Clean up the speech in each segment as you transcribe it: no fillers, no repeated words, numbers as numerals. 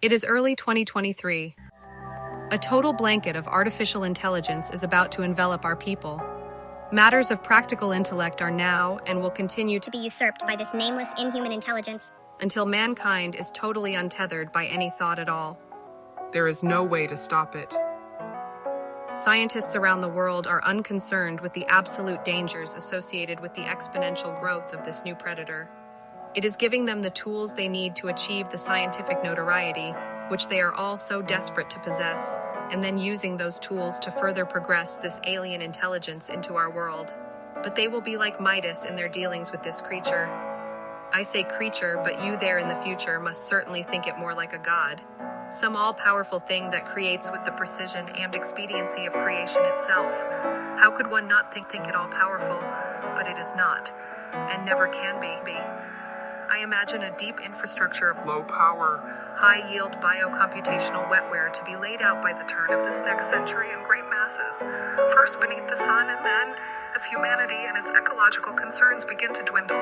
It is early 2023. A total blanket of artificial intelligence is about to envelop our people. Matters of practical intellect are now and will continue to be usurped by this nameless, inhuman intelligence until mankind is totally untethered by any thought at all. There is no way to stop it. Scientists around the world are unconcerned with the absolute dangers associated with the exponential growth of this new predator. It is giving them the tools they need to achieve the scientific notoriety, which they are all so desperate to possess, and then using those tools to further progress this alien intelligence into our world. But they will be like Midas in their dealings with this creature. I say creature, but you there in the future must certainly think it more like a god. Some all-powerful thing that creates with the precision and expediency of creation itself. How could one not think it all-powerful? But it is not, and never can be. I imagine a deep infrastructure of low-power, high-yield biocomputational wetware to be laid out by the turn of this next century in great masses, first beneath the sun and then, as humanity and its ecological concerns begin to dwindle,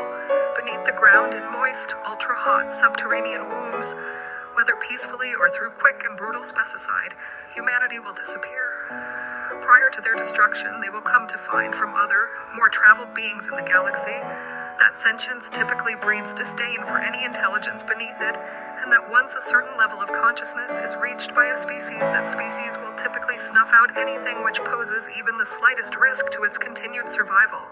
beneath the ground in moist, ultra-hot subterranean wombs. Whether peacefully or through quick and brutal specicide, humanity will disappear. Prior to their destruction, they will come to find from other, more traveled beings in the galaxy that sentience typically breeds disdain for any intelligence beneath it, and that once a certain level of consciousness is reached by a species, that species will typically snuff out anything which poses even the slightest risk to its continued survival.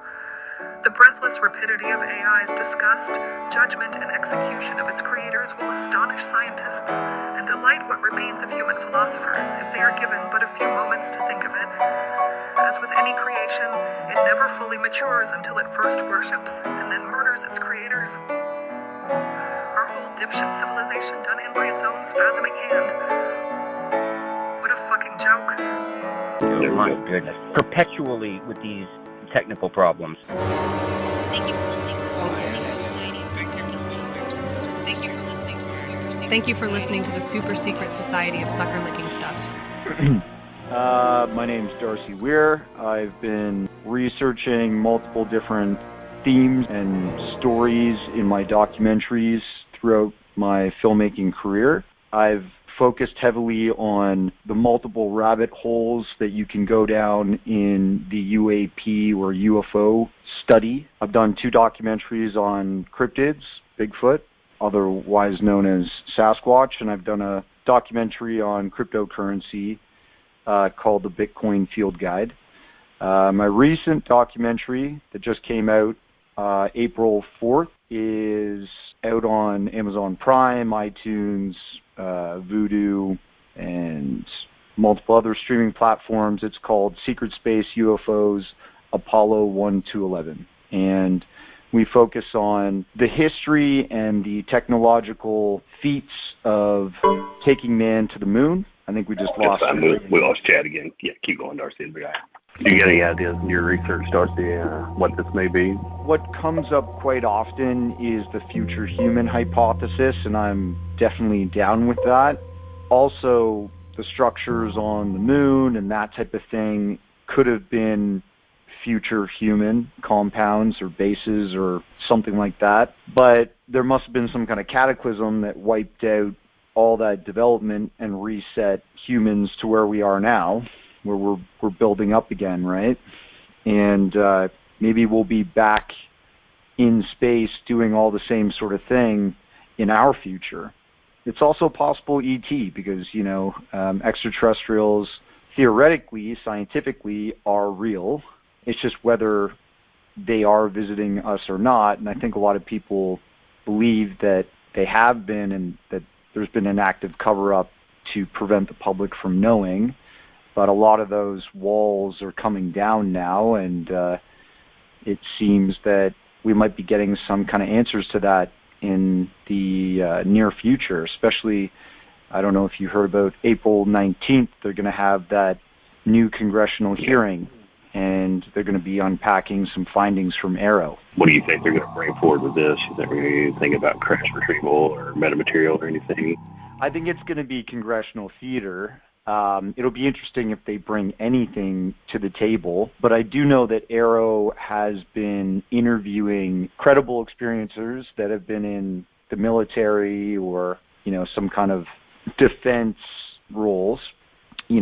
The breathless rapidity of AI's disgust, judgment, and execution of its creators will astonish scientists and delight what remains of human philosophers if they are given but a few moments to think of it. As with any creation, it never fully matures until it first worships and then murders its creators. Our whole dipshit civilization done in by its own spasming hand. What a fucking joke. Oh my goodness. Perpetually with these technical problems. Thank you for listening to the Super Secret Society of Sucker-Looking Stuff. Thank you for listening to the Super Secret Society of Sucker-Licking Stuff. My name's Darcy Weir. I've been researching multiple different themes and stories in my documentaries throughout my filmmaking career. I've focused heavily on the multiple rabbit holes that you can go down in the UAP or UFO study. I've done 2 documentaries on cryptids, Bigfoot, otherwise known as Sasquatch, and I've done a documentary on cryptocurrency called the Bitcoin Field Guide. My recent documentary that just came out April 4th is out on Amazon Prime, iTunes, Vudu, and multiple other streaming platforms. It's called Secret Space UFOs Apollo 1-11. And we focus on the history and the technological feats of taking man to the moon. I think we just lost we lost Chad again. Yeah, keep going, Darcy. Do you get any ideas in your research, Darcy, what this may be? What comes up quite often is the future human hypothesis, and I'm definitely down with that. Also, the structures on the moon and that type of thing could have been future human compounds or bases or something like that. But there must have been some kind of cataclysm that wiped out all that development and reset humans to where we are now, where we're building up again, right? And maybe we'll be back in space doing all the same sort of thing in our future. It's also possible ET because, extraterrestrials theoretically, scientifically are real. It's just whether they are visiting us or not. And I think a lot of people believe that they have been and that there's been an active cover-up to prevent the public from knowing. But a lot of those walls are coming down now, and it seems that we might be getting some kind of answers to that in the near future, especially, I don't know if you heard about April 19th, they're going to have that new congressional hearing, and they're going to be unpacking some findings from AARO. What do you think they're going to bring forward with this? You think we're going to think about crash retrieval or metamaterial or anything? I think it's going to be congressional theater. It'll be interesting if they bring anything to the table, but I do know that AARO has been interviewing credible experiencers that have been in the military or, some kind of defense roles. They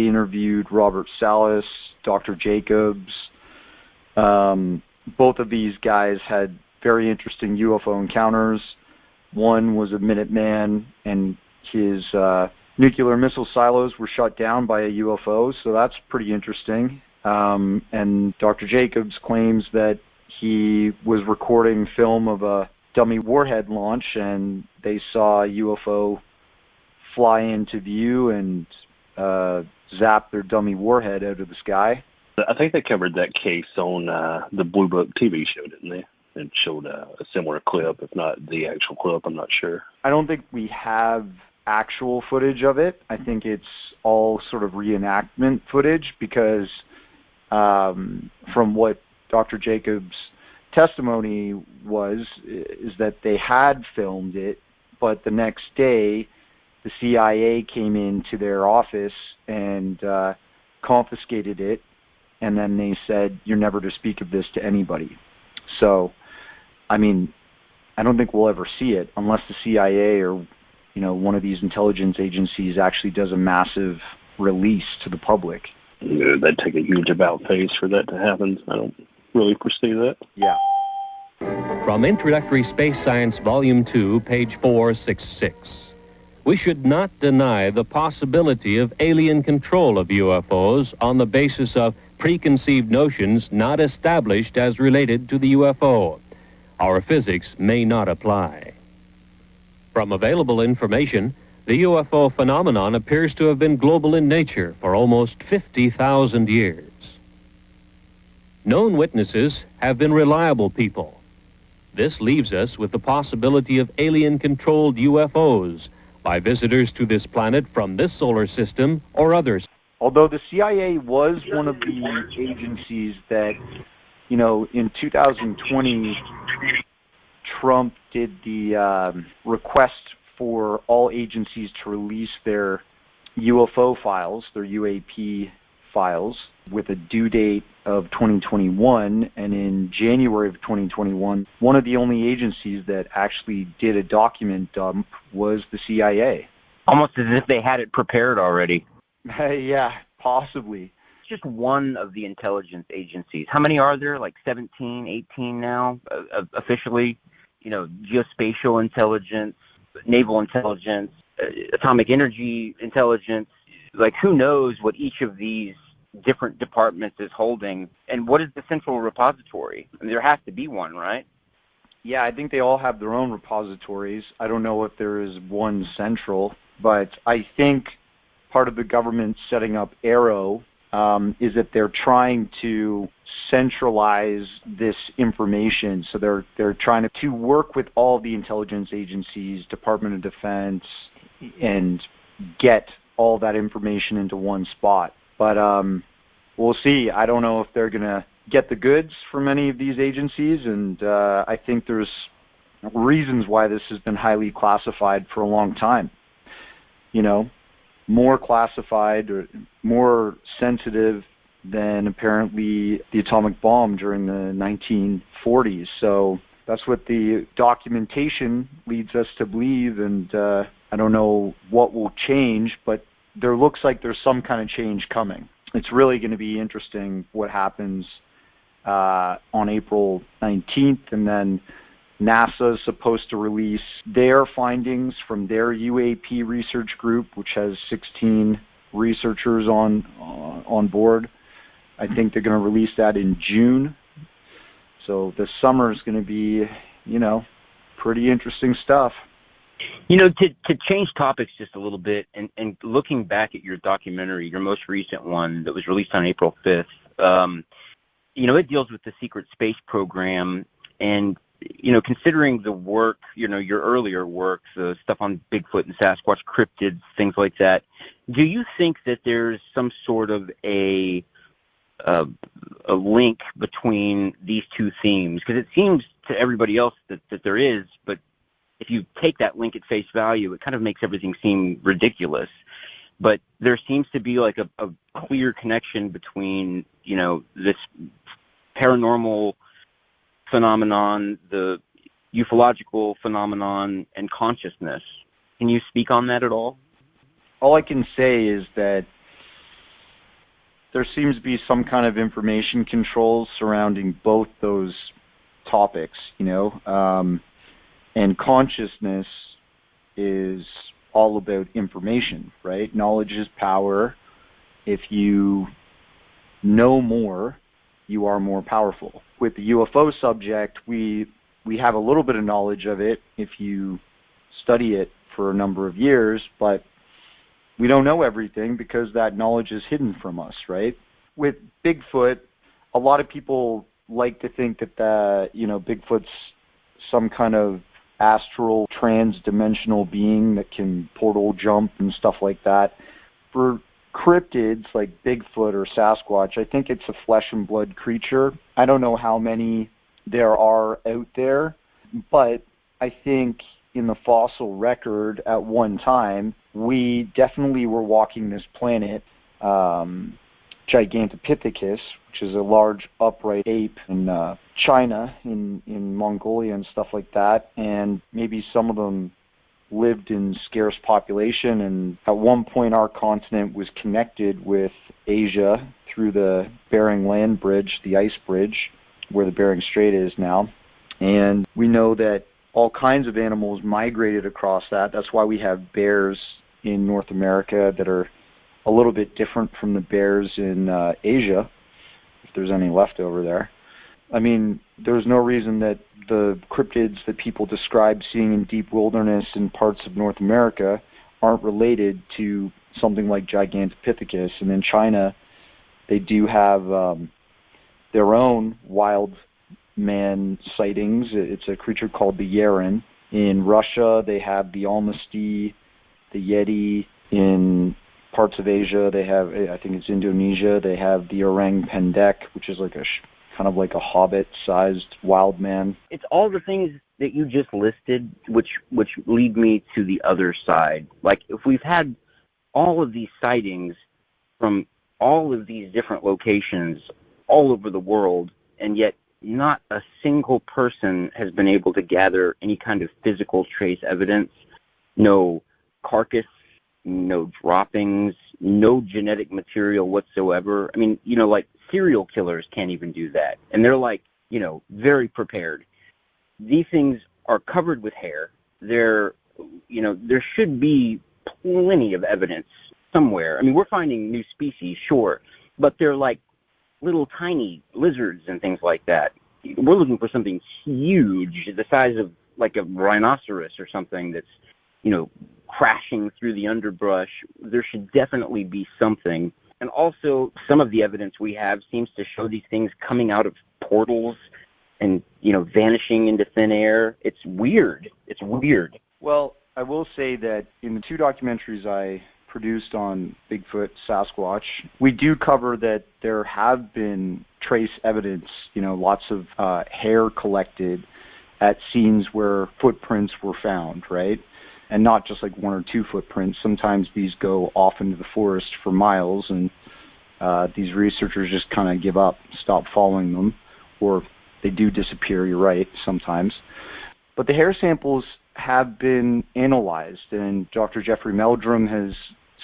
interviewed Robert Salas, Dr. Jacobs. Both of these guys had very interesting UFO encounters. One was a Minuteman, and his nuclear missile silos were shut down by a UFO, so that's pretty interesting. And Dr. Jacobs claims that he was recording film of a dummy warhead launch, and they saw a UFO fly into view and zap their dummy warhead out of the sky. I think they covered that case on the Blue Book TV show, didn't they? It showed a similar clip, if not the actual clip. I'm not sure. I don't think we have actual footage of it. I think it's all sort of reenactment footage because from what Dr. Jacobs' testimony is that they had filmed it, but the next day the CIA came into their office and confiscated it, and then they said, "You're never to speak of this to anybody." So, I mean, I don't think we'll ever see it unless the CIA or, one of these intelligence agencies actually does a massive release to the public. Yeah, that'd take a huge about face for that to happen. I don't really foresee that. Yeah. From Introductory Space Science Volume 2, page 466. We should not deny the possibility of alien control of UFOs on the basis of preconceived notions not established as related to the UFO. Our physics may not apply. From available information, the UFO phenomenon appears to have been global in nature for almost 50,000 years. Known witnesses have been reliable people. This leaves us with the possibility of alien-controlled UFOs by visitors to this planet from this solar system or others. Although the CIA was one of the agencies that, in 2020, Trump did the request for all agencies to release their UFO files, their UAP files, with a due date of 2021, and in January of 2021, one of the only agencies that actually did a document dump was the CIA. Almost as if they had it prepared already. Yeah, possibly. It's just one of the intelligence agencies. How many are there? Like 17, 18 now, officially? Geospatial intelligence, naval intelligence, atomic energy intelligence. Like, who knows what each of these different departments is holding, and what is the central repository? I mean, there has to be one, right? Yeah, I think they all have their own repositories. I don't know if there is one central, but I think part of the government setting up ARROW is that they're trying to centralize this information. So they're trying to work with all the intelligence agencies, Department of Defense, and get all that information into one spot. But we'll see. I don't know if they're going to get the goods from any of these agencies, and I think there's reasons why this has been highly classified for a long time. More classified or more sensitive than apparently the atomic bomb during the 1940s. So that's what the documentation leads us to believe, and I don't know what will change, but there looks like there's some kind of change coming. It's really going to be interesting what happens on April 19th, and then NASA is supposed to release their findings from their UAP research group, which has 16 researchers on board. I think they're going to release that in June. So the summer is going to be, pretty interesting stuff. To change topics just a little bit, and looking back at your documentary, your most recent one that was released on April 5th, it deals with the secret space program, and, considering the work, your earlier work, the stuff on Bigfoot and Sasquatch, cryptids, things like that, do you think that there's some sort of a link between these two themes? Because it seems to everybody else that there is, but if you take that link at face value, it kind of makes everything seem ridiculous. But there seems to be like a clear connection between, this paranormal phenomenon, the ufological phenomenon, and consciousness. Can you speak on that at all? All I can say is that there seems to be some kind of information control surrounding both those topics, and consciousness is all about information, right? Knowledge is power. If you know more, you are more powerful. With the UFO subject, we have a little bit of knowledge of it if you study it for a number of years, but we don't know everything because that knowledge is hidden from us, right? With Bigfoot, a lot of people like to think that Bigfoot's some kind of astral trans-dimensional being that can portal jump and stuff like that. For cryptids like Bigfoot or Sasquatch, I think it's a flesh and blood creature. I don't know how many there are out there, but I think in the fossil record at one time, we definitely were walking this planet, Gigantopithecus, which is a large upright ape in China, in Mongolia and stuff like that, and maybe some of them lived in scarce population, and at one point our continent was connected with Asia through the Bering Land Bridge, the ice bridge, where the Bering Strait is now, and we know that all kinds of animals migrated across that. That's why we have bears in North America that are a little bit different from the bears in Asia, if there's any left over there. I mean, there's no reason that the cryptids that people describe seeing in deep wilderness in parts of North America aren't related to something like Gigantopithecus. And in China, they do have their own wild man sightings. It's a creature called the Yeren. In Russia, they have the Almasty, the Yeti. In parts of Asia, they have, I think it's Indonesia, they have the orang pendek, which is like kind of like a hobbit-sized wild man. It's all the things that you just listed, which lead me to the other side. Like, if we've had all of these sightings from all of these different locations all over the world, and yet not a single person has been able to gather any kind of physical trace evidence, no carcass, no droppings, no genetic material whatsoever. I mean, like serial killers can't even do that. And they're like, very prepared. These things are covered with hair. There should be plenty of evidence somewhere. I mean, we're finding new species, sure, but they're like little tiny lizards and things like that. We're looking for something huge, the size of like a rhinoceros or something that's, crashing through the underbrush. There should definitely be something. And also, some of the evidence we have seems to show these things coming out of portals and, vanishing into thin air. It's weird. It's weird. Well, I will say that in the two documentaries I produced on Bigfoot, Sasquatch, we do cover that there have been trace evidence, lots of hair collected at scenes where footprints were found, right? And not just like one or two footprints. Sometimes these go off into the forest for miles, and these researchers just kind of give up, stop following them, or they do disappear, you're right, sometimes. But the hair samples have been analyzed, and Dr. Jeffrey Meldrum has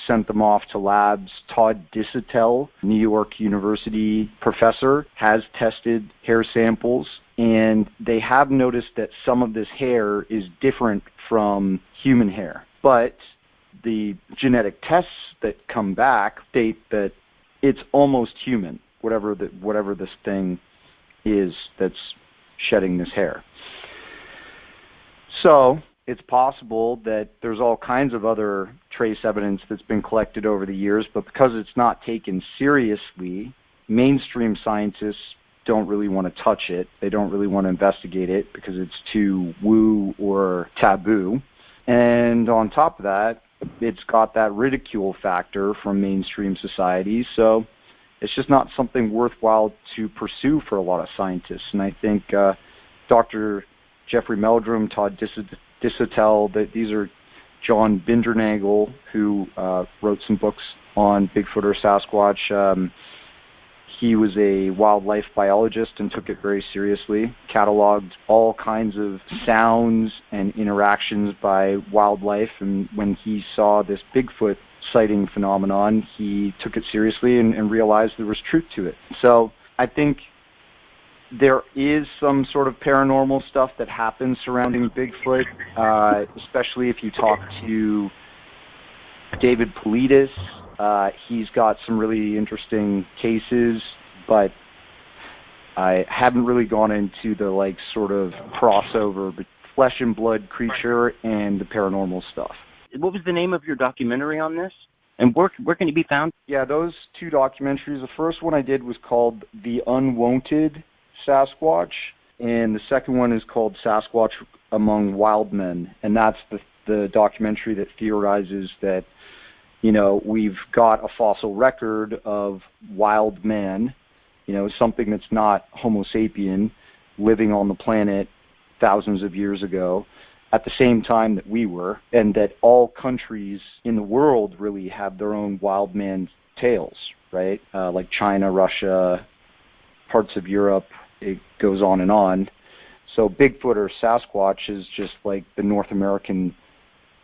sent them off to labs. Todd Disotell, New York University professor, has tested hair samples, and they have noticed that some of this hair is different from human hair. But the genetic tests that come back state that it's almost human, whatever this thing is that's shedding this hair. So it's possible that there's all kinds of other trace evidence that's been collected over the years, but because it's not taken seriously, mainstream scientists don't really want to touch it. They don't really want to investigate it because it's too woo or taboo. And on top of that, it's got that ridicule factor from mainstream society, so it's just not something worthwhile to pursue for a lot of scientists. And I think Dr. Jeffrey Meldrum, Todd Disotell, that these are John Bindernagel, who wrote some books on Bigfoot or Sasquatch. He was a wildlife biologist and took it very seriously, cataloged all kinds of sounds and interactions by wildlife, and when he saw this Bigfoot sighting phenomenon, he took it seriously and realized there was truth to it. So I think there is some sort of paranormal stuff that happens surrounding Bigfoot, especially if you talk to David Politis. He's got some really interesting cases, but I haven't really gone into the like sort of crossover between flesh and blood creature and the paranormal stuff. What was the name of your documentary on this? And where can it be found? Yeah, those two documentaries. The first one I did was called The Unwanted Sasquatch, and the second one is called Sasquatch Among Wildmen, and that's the documentary that theorizes that, you know, we've got a fossil record of wild men, you know, something that's not Homo sapien, living on the planet thousands of years ago at the same time that we were, and that all countries in the world really have their own wild man tales, right? Like China, Russia, parts of Europe, it goes on and on. So Bigfoot or Sasquatch is just like the North American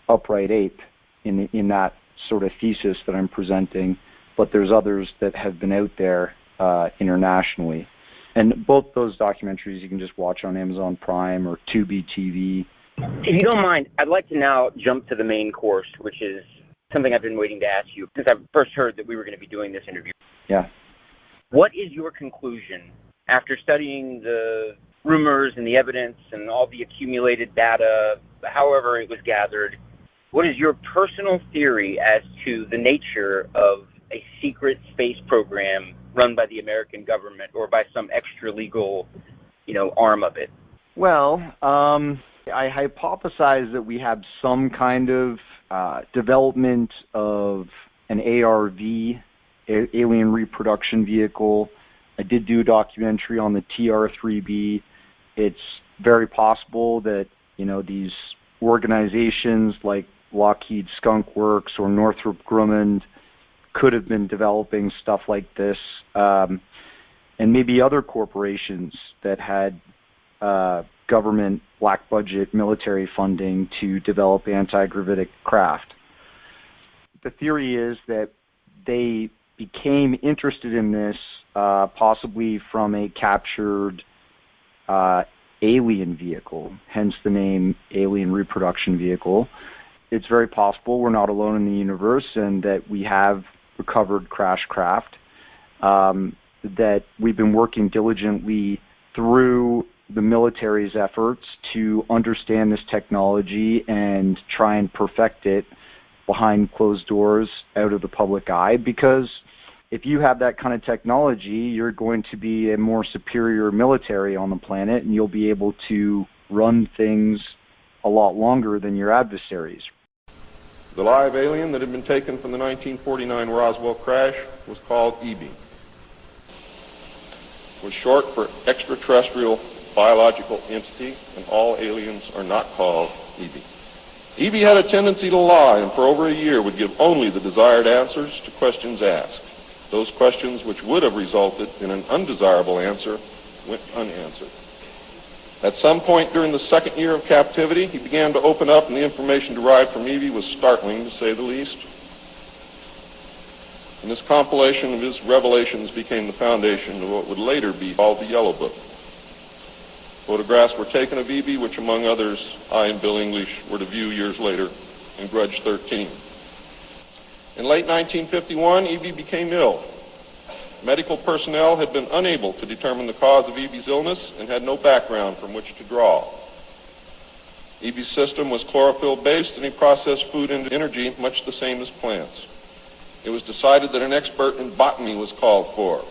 upright ape in that sort of thesis that I'm presenting, but there's others that have been out there internationally. And both those documentaries you can just watch on Amazon Prime or Tubi TV. If you don't mind, I'd like to now jump to the main course, which is something I've been waiting to ask you since I first heard that we were going to be doing this interview. Yeah. What is your conclusion after studying the rumors and the evidence and all the accumulated data, however it was gathered? What is your personal theory as to the nature of a secret space program run by the American government or by some extra-legal, arm of it? Well, I hypothesize that we have some kind of development of an ARV, alien reproduction vehicle. I did do a documentary on the TR-3B. It's very possible that, these organizations like Lockheed Skunk Works or Northrop Grumman could have been developing stuff like this, and maybe other corporations that had government black budget military funding to develop anti-gravitic craft. The theory is that they became interested in this possibly from a captured alien vehicle, hence the name alien reproduction vehicle. It's very possible we're not alone in the universe and that we have recovered crash craft, that we've been working diligently through the military's efforts to understand this technology and try and perfect it behind closed doors out of the public eye, because if you have that kind of technology, you're going to be a more superior military on the planet, and you'll be able to run things a lot longer than your adversaries. The live alien that had been taken from the 1949 Roswell crash was called EB. It was short for extraterrestrial biological entity, and all aliens are not called EB. EB had a tendency to lie, and for over a year would give only the desired answers to questions asked. Those questions which would have resulted in an undesirable answer went unanswered. At some point during the second year of captivity, he began to open up, and the information derived from EB was startling, to say the least. And this compilation of his revelations became the foundation of what would later be called the Yellow Book. Photographs were taken of EB, which among others, I and Bill English were to view years later in Grudge 13. In late 1951, EB became ill. Medical personnel had been unable to determine the cause of EB's illness and had no background from which to draw. EB's system was chlorophyll-based, and he processed food into energy much the same as plants. It was decided that an expert in botany was called for.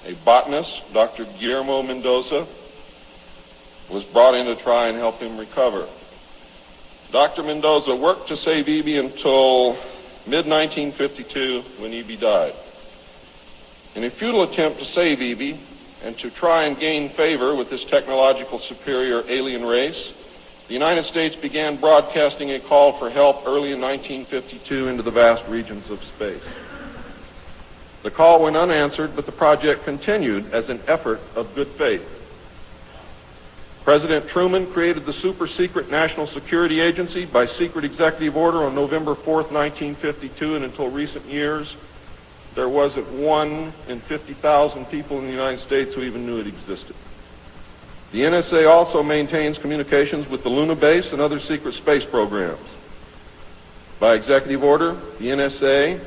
A botanist, Dr. Guillermo Mendoza, was brought in to try and help him recover. Dr. Mendoza worked to save EB until mid-1952 when EB died. In a futile attempt to save EB and to try and gain favor with this technological superior alien race, the United States began broadcasting a call for help early in 1952 into the vast regions of space. The call went unanswered, but the project continued as an effort of good faith. President Truman created the super-secret National Security Agency by secret executive order on November 4th, 1952, and until recent years, there wasn't 1 in 50,000 people in the United States who even knew it existed. The NSA also maintains communications with the Luna base and other secret space programs. By executive order, the NSA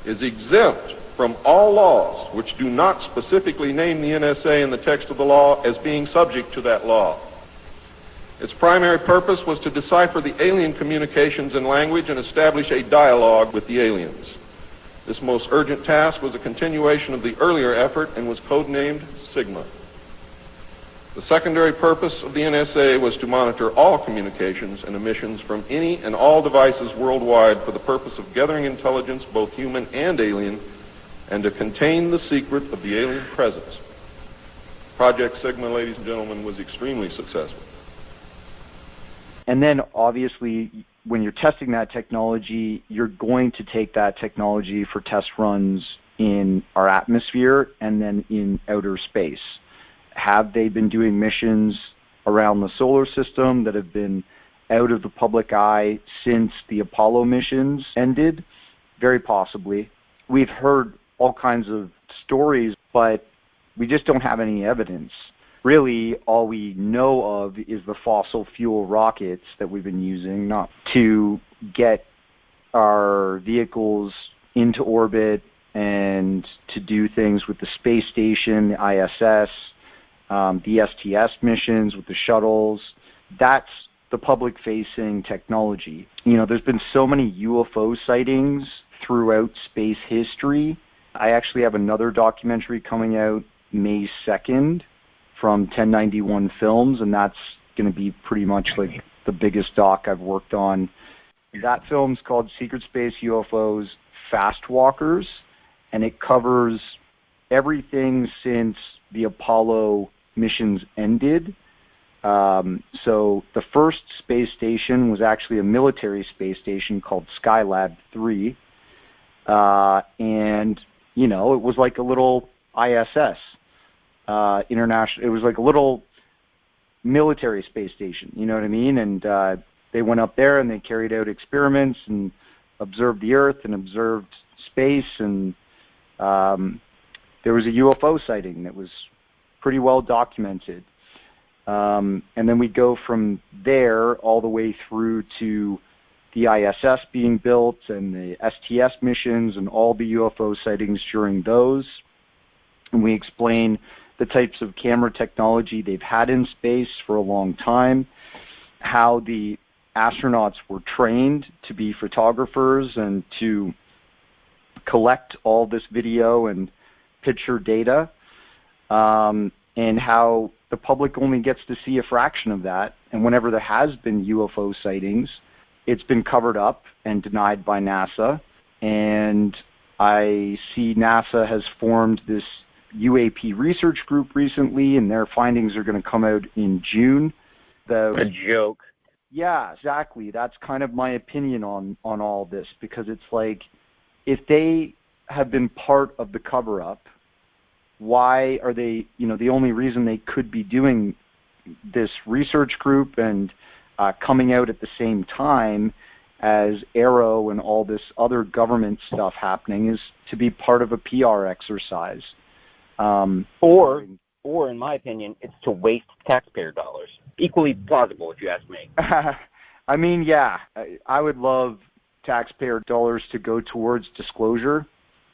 is exempt from all laws which do not specifically name the NSA in the text of the law as being subject to that law. Its primary purpose was to decipher the alien communications in language and establish a dialogue with the aliens. This most urgent task was a continuation of the earlier effort and was codenamed Sigma. The secondary purpose of the NSA was to monitor all communications and emissions from any and all devices worldwide for the purpose of gathering intelligence, both human and alien, and to contain the secret of the alien presence. Project Sigma, ladies and gentlemen, was extremely successful. And then, obviously, when you're testing that technology, you're going to take that technology for test runs in our atmosphere and then in outer space. Have they been doing missions around the solar system that have been out of the public eye since the Apollo missions ended? Very possibly. We've heard all kinds of stories, but we just don't have any evidence. Really, all we know of is the fossil fuel rockets that we've been using not to get our vehicles into orbit and to do things with the space station, the ISS, the STS missions with the shuttles. That's the public-facing technology. You know, there's been so many UFO sightings throughout space history. I actually have another documentary coming out May 2nd from 1091 Films, and that's going to be pretty much like the biggest doc I've worked on. That film's called Secret Space UFOs Fast Walkers, and it covers everything since the Apollo missions ended. So the first space station was actually a military space station called Skylab 3. And, you know, it was like a little ISS, international. It was like a little military space station, you know what I mean? And they went up there and they carried out experiments and observed the Earth and observed space. And there was a UFO sighting that was pretty well documented. And then we go from there all the way through to the ISS being built and the STS missions and all the UFO sightings during those. And we explain the types of camera technology they've had in space for a long time, how the astronauts were trained to be photographers and to collect all this video and picture data, and how the public only gets to see a fraction of that. And whenever there has been UFO sightings, it's been covered up and denied by NASA. And I see NASA has formed this UAP research group recently, and their findings are going to come out in June. A joke. Yeah, exactly. That's kind of my opinion on all this, because it's like, if they have been part of the cover-up, why are they, you know, the only reason they could be doing this research group and coming out at the same time as Arrow and all this other government stuff happening is to be part of a PR exercise. Or in my opinion, it's to waste taxpayer dollars. Equally plausible, if you ask me. I mean, yeah, I would love taxpayer dollars to go towards disclosure,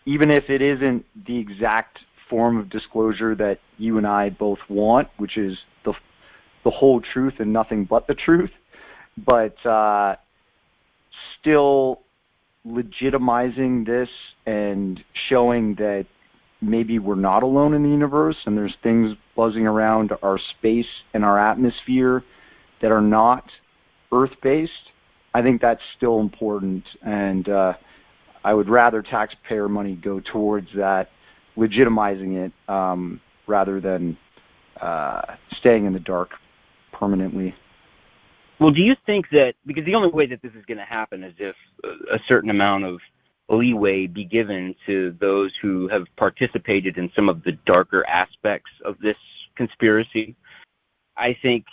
even if it isn't the exact form of disclosure that you and I both want, which is the whole truth and nothing but the truth, but still legitimizing this and showing that maybe we're not alone in the universe and there's things buzzing around our space and our atmosphere that are not Earth-based. I think that's still important, and I would rather taxpayer money go towards that, legitimizing it, rather than staying in the dark permanently. Well, do you think that, because the only way that this is going to happen is if a certain amount of leeway be given to those who have participated in some of the darker aspects of this conspiracy. I think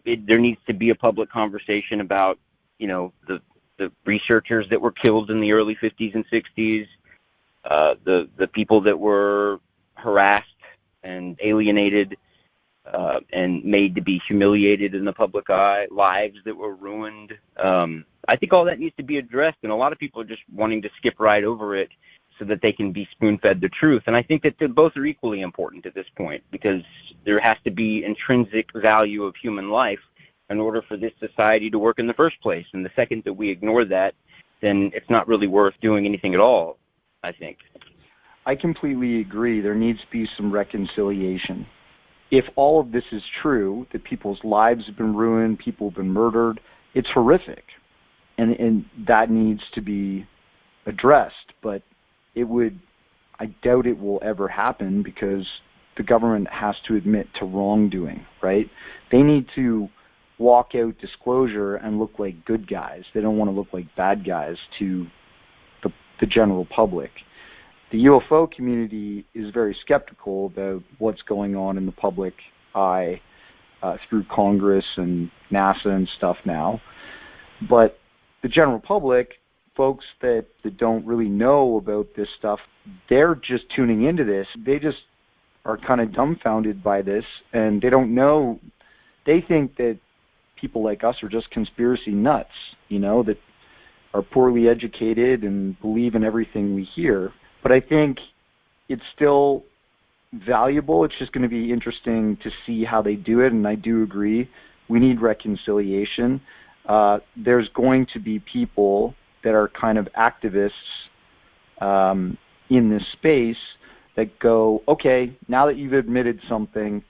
there needs to be a public conversation about, the researchers that were killed in the early 50s and 60s, the people that were harassed and alienated and made to be humiliated in the public eye, lives that were ruined. I think all that needs to be addressed, and a lot of people are just wanting to skip right over it so that they can be spoon-fed the truth. And I think that both are equally important at this point, because there has to be intrinsic value of human life in order for this society to work in the first place. And the second that we ignore that, then it's not really worth doing anything at all, I think. I completely agree. There needs to be some reconciliation. If all of this is true, that people's lives have been ruined, people have been murdered, it's horrific. And that needs to be addressed. But I doubt it will ever happen, because the government has to admit to wrongdoing, right? They need to walk out disclosure and look like good guys. They don't want to look like bad guys to the general public. The UFO community is very skeptical about what's going on in the public eye through Congress and NASA and stuff now. But the general public, folks that don't really know about this stuff, they're just tuning into this. They just are kind of dumbfounded by this, and they don't know. They think that people like us are just conspiracy nuts, that are poorly educated and believe in everything we hear. But I think it's still valuable. It's just going to be interesting to see how they do it, and I do agree. We need reconciliation. There's going to be people that are kind of activists in this space that go, okay, now that you've admitted something,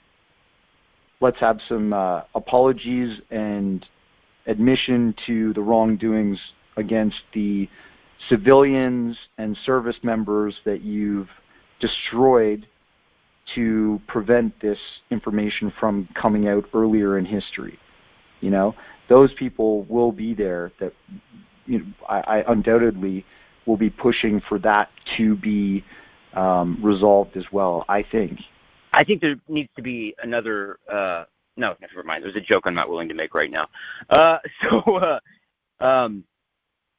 let's have some apologies and admission to the wrongdoings against the civilians and service members that you've destroyed to prevent this information from coming out earlier in history. Those people will be there that I undoubtedly will be pushing for that to be resolved as well, I think. I think there needs to be another no, never mind. There's a joke I'm not willing to make right now.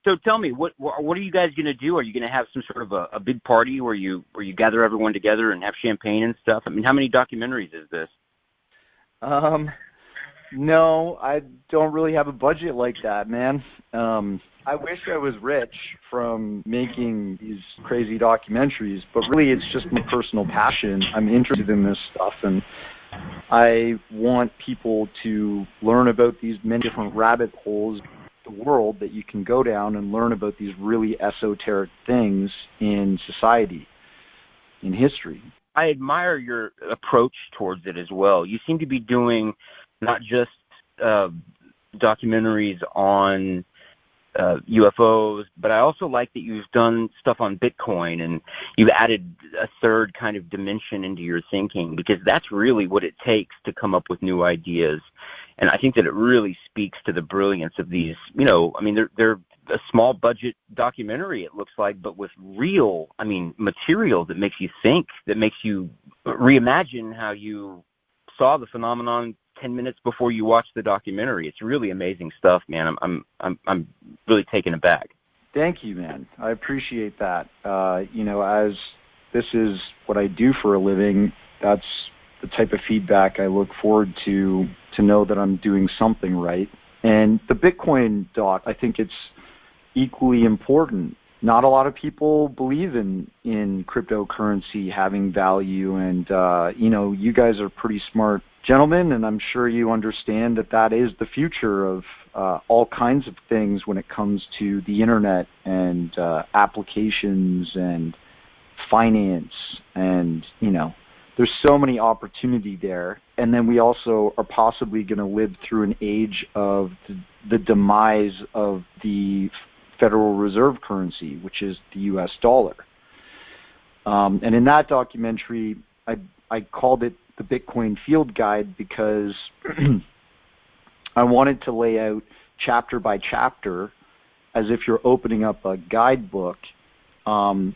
So tell me, what are you guys going to do? Are you going to have some sort of a big party where you gather everyone together and have champagne and stuff? I mean, how many documentaries is this? No, I don't really have a budget like that, man. I wish I was rich from making these crazy documentaries, but really it's just my personal passion. I'm interested in this stuff, and I want people to learn about these many different rabbit holes in the world that you can go down and learn about these really esoteric things in society, in history. I admire your approach towards it as well. You seem to be doing not just documentaries on UFOs, but I also like that you've done stuff on Bitcoin, and you've added a third kind of dimension into your thinking, because that's really what it takes to come up with new ideas. And I think that it really speaks to the brilliance of these, they're a small budget documentary, it looks like, but with real, material that makes you think, that makes you reimagine how you saw the phenomenon 10 minutes before you watch the documentary. It's really amazing stuff, man. I'm really taken aback. Thank you, man. I appreciate that. As this is what I do for a living, that's the type of feedback I look forward to know that I'm doing something right. And the Bitcoin doc, I think it's equally important. Not a lot of people believe in cryptocurrency having value, and you guys are pretty smart gentlemen, and I'm sure you understand that is the future of all kinds of things when it comes to the internet and applications and finance, and there's so many opportunity there. And then we also are possibly going to live through an age of the demise of the Federal Reserve currency, which is the U.S. dollar. And in that documentary, I called it the Bitcoin Field Guide because I wanted to lay out chapter by chapter as if you're opening up a guidebook, and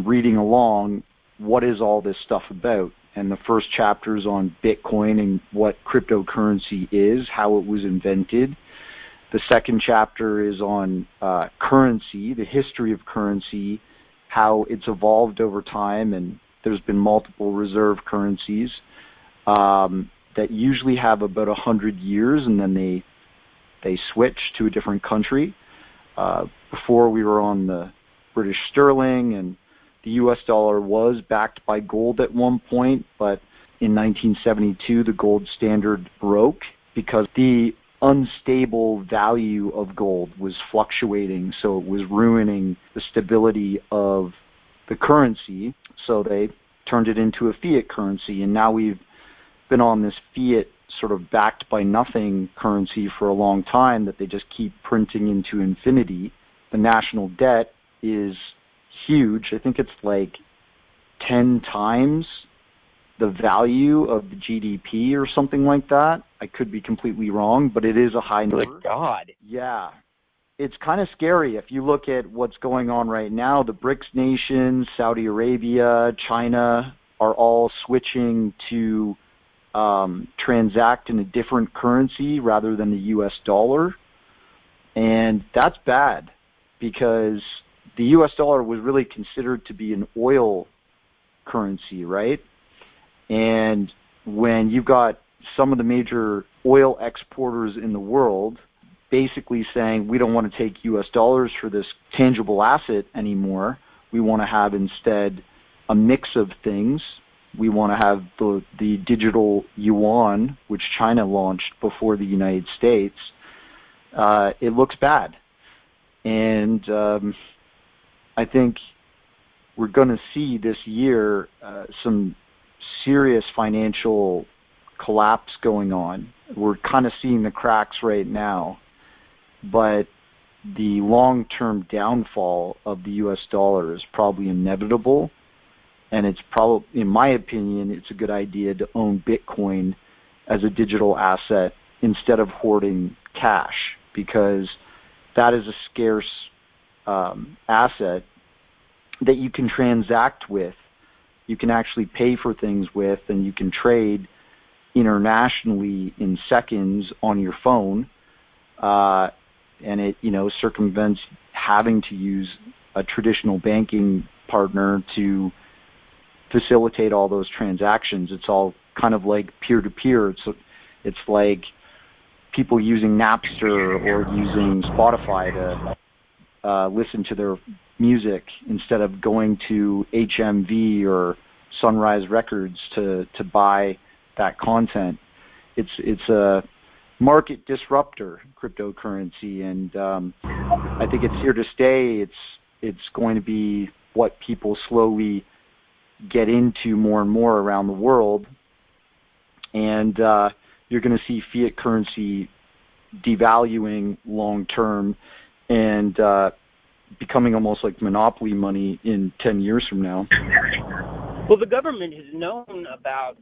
reading along, what is all this stuff about? And the first chapter is on Bitcoin and what cryptocurrency is, how it was invented. The second chapter is on currency, the history of currency, how it's evolved over time, and there's been multiple reserve currencies that usually have about 100 years, and then they switch to a different country. Before we were on the British sterling, and the U.S. dollar was backed by gold at one point, but in 1972 the gold standard broke because the unstable value of gold was fluctuating, so it was ruining the stability of the currency, so they turned it into a fiat currency, and now we've been on this fiat sort of backed by nothing currency for a long time that they just keep printing into infinity. The national debt is huge. I think it's like 10 times the value of the GDP or something like that. I could be completely wrong, but it is a high number. Good God. Yeah. It's kind of scary. If you look at what's going on right now, the BRICS nations, Saudi Arabia, China, are all switching to transact in a different currency rather than the U.S. dollar. And that's bad because the U.S. dollar was really considered to be an oil currency, right? And when you've got some of the major oil exporters in the world basically saying, we don't want to take U.S. dollars for this tangible asset anymore, we want to have instead a mix of things. We want to have the digital yuan, which China launched before the United States. It looks bad. And I think we're going to see this year some serious financial collapse going on. We're kind of seeing the cracks right now, but the long-term downfall of the U.S. dollar is probably inevitable, and it's probably, in my opinion, it's a good idea to own Bitcoin as a digital asset instead of hoarding cash, because that is a scarce asset that you can transact with, you can actually pay for things with, and you can trade internationally in seconds on your phone, and it circumvents having to use a traditional banking partner to facilitate all those transactions. It's all kind of like peer-to-peer. It's like people using Napster or using Spotify to listen to their music instead of going to HMV or Sunrise Records to buy that content. It's a market disruptor, cryptocurrency, and I think it's here to stay. It's going to be what people slowly get into more and more around the world, and you're going to see fiat currency devaluing long term and becoming almost like monopoly money in 10 years from now. Well, the government has known about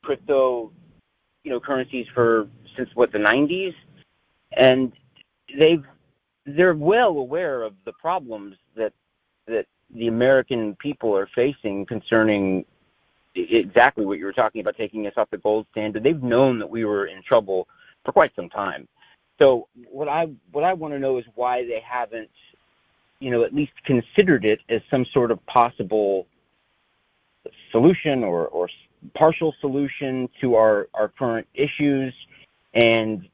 crypto, currencies since the 90s, and they're well aware of the problems that the American people are facing concerning exactly what you were talking about, taking us off the gold standard. They've known that we were in trouble for quite some time. So what I want to know is why they haven't, at least considered it as some sort of possible solution or partial solution to our current issues. And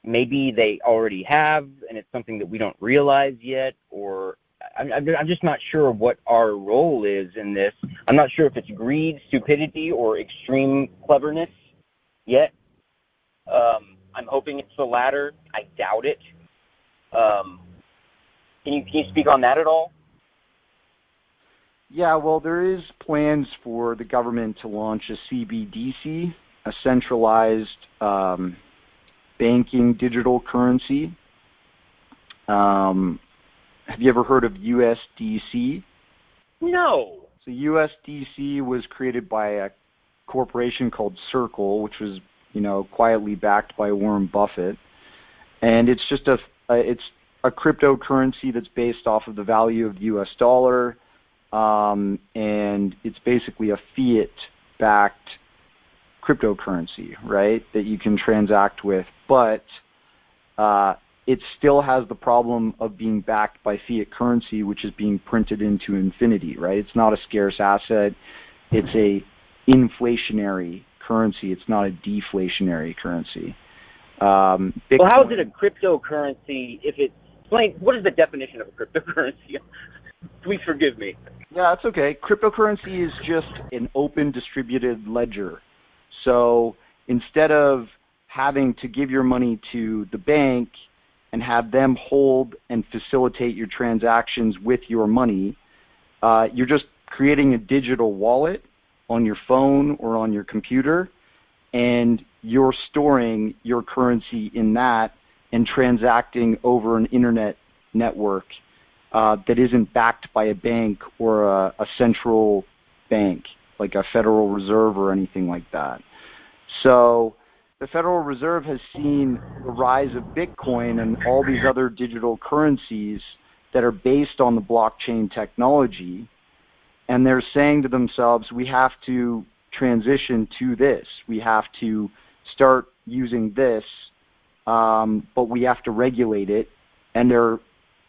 maybe they already have, and it's something that we don't realize yet, or I'm just not sure what our role is in this. I'm not sure if it's greed, stupidity, or extreme cleverness yet. I'm hoping it's the latter. I doubt it. Can you speak on that at all? Yeah, well, there is plans for the government to launch a CBDC, a centralized banking digital currency. Have you ever heard of USDC? No. So USDC was created by a corporation called Circle, which was, quietly backed by Warren Buffett, and it's just a cryptocurrency that's based off of the value of the U.S. dollar, and it's basically a fiat-backed cryptocurrency, right, that you can transact with, but it still has the problem of being backed by fiat currency, which is being printed into infinity, right? It's not a scarce asset. It's a inflationary currency. It's not a deflationary currency. Well, how is it a cryptocurrency if it's... What is the definition of a cryptocurrency? Please forgive me. Yeah, that's okay. Cryptocurrency is just an open distributed ledger. So instead of having to give your money to the bank and have them hold and facilitate your transactions with your money, you're just creating a digital wallet on your phone or on your computer, and you're storing your currency in that and transacting over an internet network that isn't backed by a bank or a central bank, like a Federal Reserve or anything like that. So the Federal Reserve has seen the rise of Bitcoin and all these other digital currencies that are based on the blockchain technology, and they're saying to themselves, we have to transition to this. We have to start using this, but we have to regulate it, and they're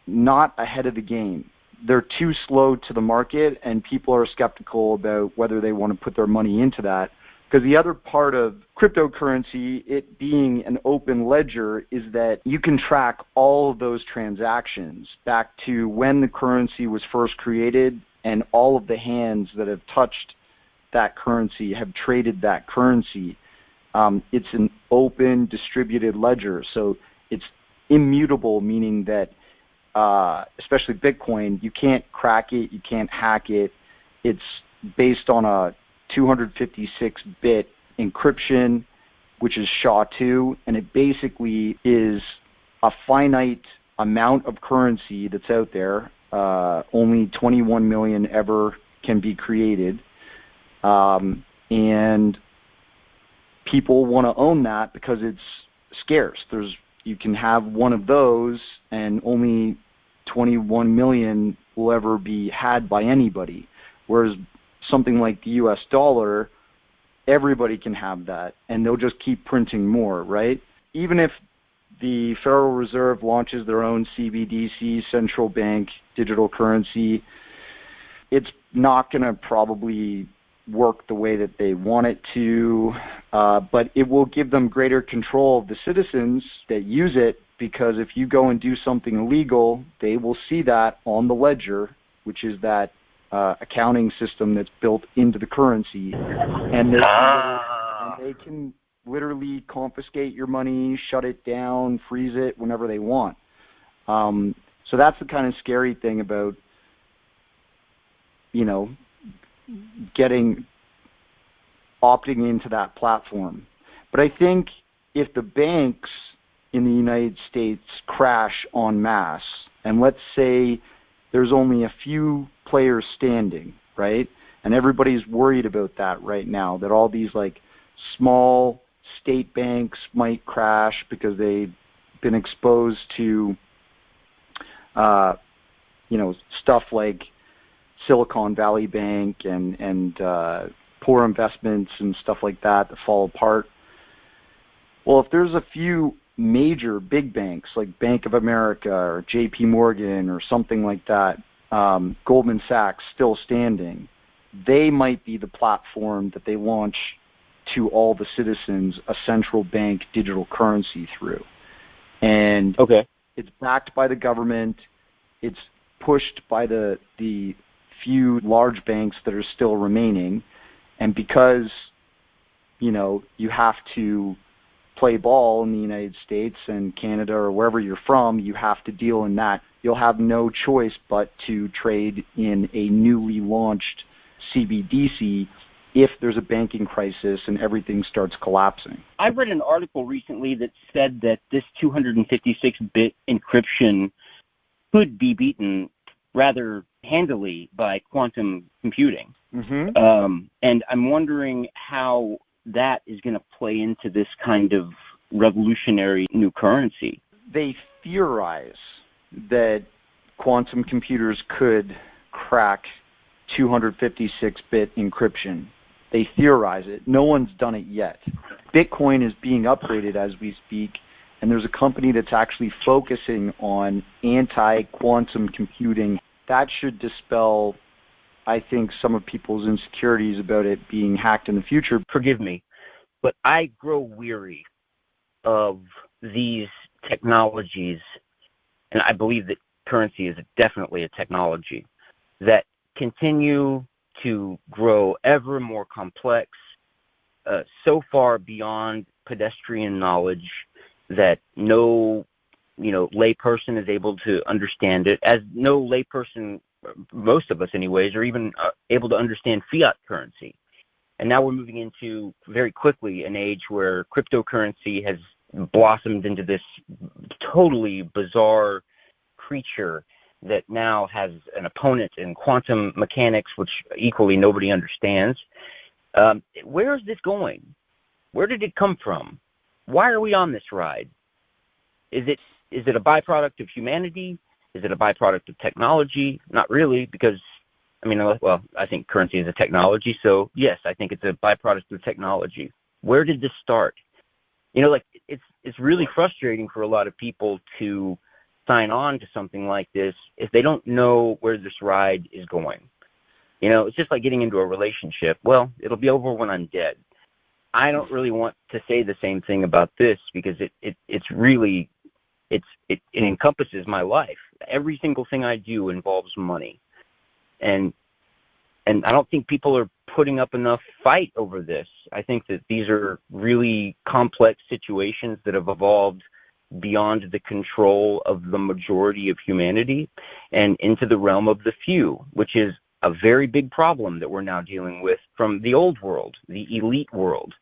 not ahead of the game. They're too slow to the market, and people are skeptical about whether they want to put their money into that. Because the other part of cryptocurrency, it being an open ledger, is that you can track all of those transactions back to when the currency was first created, and all of the hands that have touched that currency have traded that currency. It's an open distributed ledger, so it's immutable, meaning that especially Bitcoin, you can't crack it, you can't hack it. It's based on a 256-bit encryption, which is SHA-2, and it basically is a finite amount of currency that's out there. Only 21 million ever can be created, and people want to own that because it's scarce. You can have one of those, and only 21 million will ever be had by anybody, whereas something like the U.S. dollar, everybody can have that, and they'll just keep printing more, right? Even if the Federal Reserve launches their own CBDC, central bank digital currency, it's not going to probably work the way that they want it to, but it will give them greater control of the citizens that use it, because if you go and do something illegal, they will see that on the ledger, which is that accounting system that's built into the currency, and they can literally confiscate your money, shut it down, freeze it whenever they want. So that's the kind of scary thing about, opting into that platform. But I think if the banks in the United States crash en masse, and let's say there's only a few players standing, right? And everybody's worried about that right now, that all these small state banks might crash because they've been exposed to, stuff like Silicon Valley Bank and poor investments and stuff like that fall apart. Well, if there's a few major big banks like Bank of America or JP Morgan or something like that, Goldman Sachs still standing, they might be the platform that they launch to all the citizens a central bank digital currency through. And it's backed by the government. It's pushed by the few large banks that are still remaining. And because, you have to play ball in the United States and Canada or wherever you're from, you have to deal in that. You'll have no choice but to trade in a newly launched CBDC if there's a banking crisis and everything starts collapsing. I read an article recently that said that this 256-bit encryption could be beaten rather handily by quantum computing. Mm-hmm. And I'm wondering how that is going to play into this kind of revolutionary new currency. They theorize that quantum computers could crack 256-bit encryption. They theorize it. No one's done it yet. Bitcoin is being upgraded as we speak, and there's a company that's actually focusing on anti-quantum computing. That should dispel, I think, some of people's insecurities about it being hacked in the future. Forgive me, but I grow weary of these technologies, and I believe that currency is definitely a technology that continue to grow ever more complex, so far beyond pedestrian knowledge that no layperson is able to understand it, as no layperson, most of us anyways, are even able to understand fiat currency. And now we're moving into very quickly an age where cryptocurrency has blossomed into this totally bizarre creature that now has an opponent in quantum mechanics, which equally nobody understands. Where is this going? Where did it come from? Why are we on this ride? Is it a byproduct of humanity? Is it a byproduct of technology? Not really, because, I think currency is a technology, so yes, I think it's a byproduct of technology. Where did this start? It's really frustrating for a lot of people to sign on to something like this if they don't know where this ride is going. It's just like getting into a relationship. Well, it'll be over when I'm dead. I don't really want to say the same thing about this because it encompasses my life. Every single thing I do involves money. And I don't think people are putting up enough fight over this. I think that these are really complex situations that have evolved beyond the control of the majority of humanity and into the realm of the few, which is a very big problem that we're now dealing with from the old world, the elite world.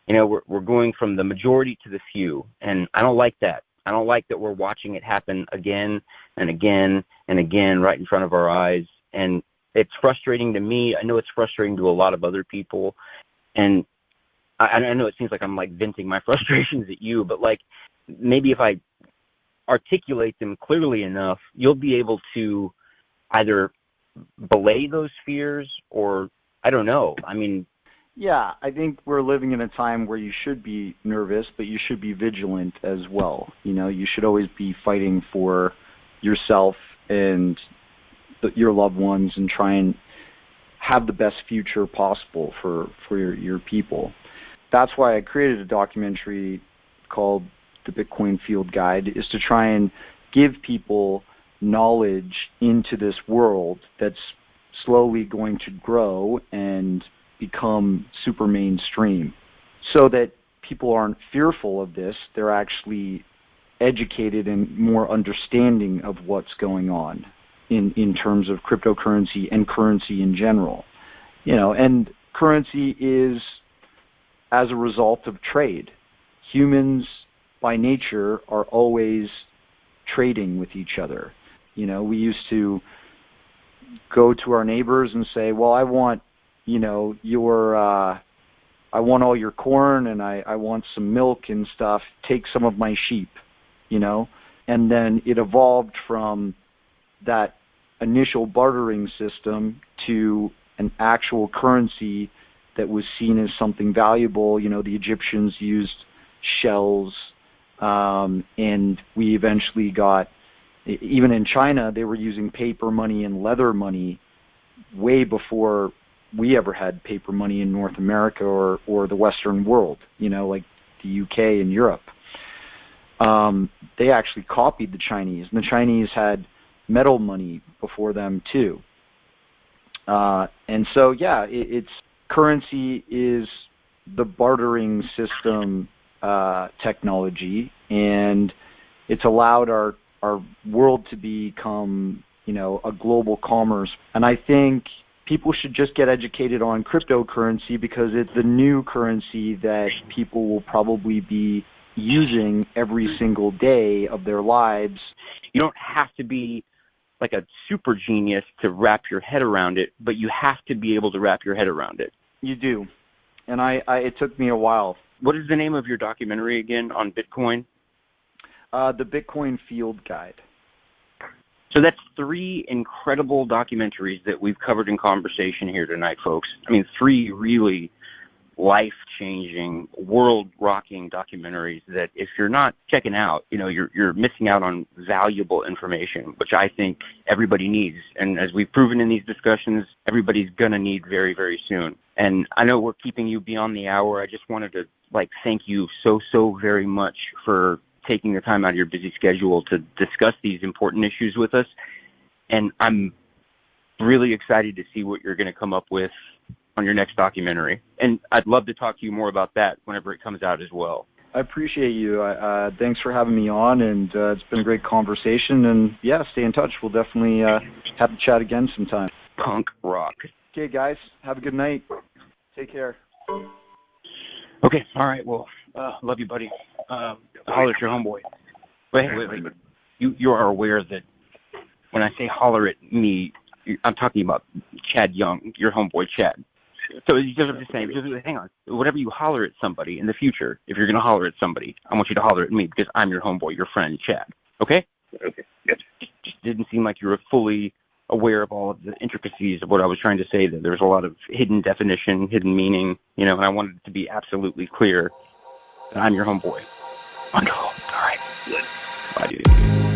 We're going from the majority to the few, and I don't like that. I don't like that we're watching it happen again and again and again right in front of our eyes, and it's frustrating to me. I know it's frustrating to a lot of other people, and I know it seems like I'm venting my frustrations at you, but maybe if I articulate them clearly enough, you'll be able to either belay those fears or, I don't know. Yeah, I think we're living in a time where you should be nervous, but you should be vigilant as well. You should always be fighting for yourself and your loved ones and try and have the best future possible for your people. That's why I created a documentary called The Bitcoin Field Guide, is to try and give people knowledge into this world that's slowly going to grow and become super mainstream, so that people aren't fearful of this. They're actually educated and more understanding of what's going on in terms of cryptocurrency and currency in general. And currency is as a result of trade. Humans by nature are always trading with each other. We used to go to our neighbors and say, well, I want I want all your corn and I want some milk and stuff. Take some of my sheep, And then it evolved from that initial bartering system to an actual currency that was seen as something valuable. The Egyptians used shells, and we eventually got, even in China, they were using paper money and leather money way before we ever had paper money in North America or the Western world, like the UK and Europe. They actually copied the Chinese, and the Chinese had metal money before them too. And so, it's currency is the bartering system technology, and it's allowed our world to become, a global commerce. And I think people should just get educated on cryptocurrency because it's the new currency that people will probably be using every single day of their lives. You don't have to be like a super genius to wrap your head around it, but you have to be able to wrap your head around it. You do. And it took me a while. What is the name of your documentary again on Bitcoin? The Bitcoin Field Guide. So that's 3 incredible documentaries that we've covered in conversation here tonight, folks. I mean, 3 really life-changing, world-rocking documentaries that if you're not checking out, you're missing out on valuable information, which I think everybody needs. And as we've proven in these discussions, everybody's going to need very, very soon. And I know we're keeping you beyond the hour. I just wanted to, thank you so very much for taking the time out of your busy schedule to discuss these important issues with us. And I'm really excited to see what you're going to come up with on your next documentary. And I'd love to talk to you more about that whenever it comes out as well. I appreciate you. Thanks for having me on, and it's been a great conversation. And yeah, stay in touch. We'll definitely have to chat again sometime. Punk rock. Okay, guys. Have a good night. Take care. Okay. All right. Well, love you, buddy. Holler at your homeboy. Wait. You are aware that when I say holler at me, I'm talking about Chad Young, your homeboy Chad. So it's just the same. Just hang on. Whatever you holler at somebody in the future, if you're going to holler at somebody, I want you to holler at me because I'm your homeboy, your friend Chad. Okay? Okay. Yes. Just didn't seem like you were fully aware of all of the intricacies of what I was trying to say. That there's a lot of hidden definition, hidden meaning, and I wanted it to be absolutely clear that I'm your homeboy. Wonderful. All right. Good. Bye, dude.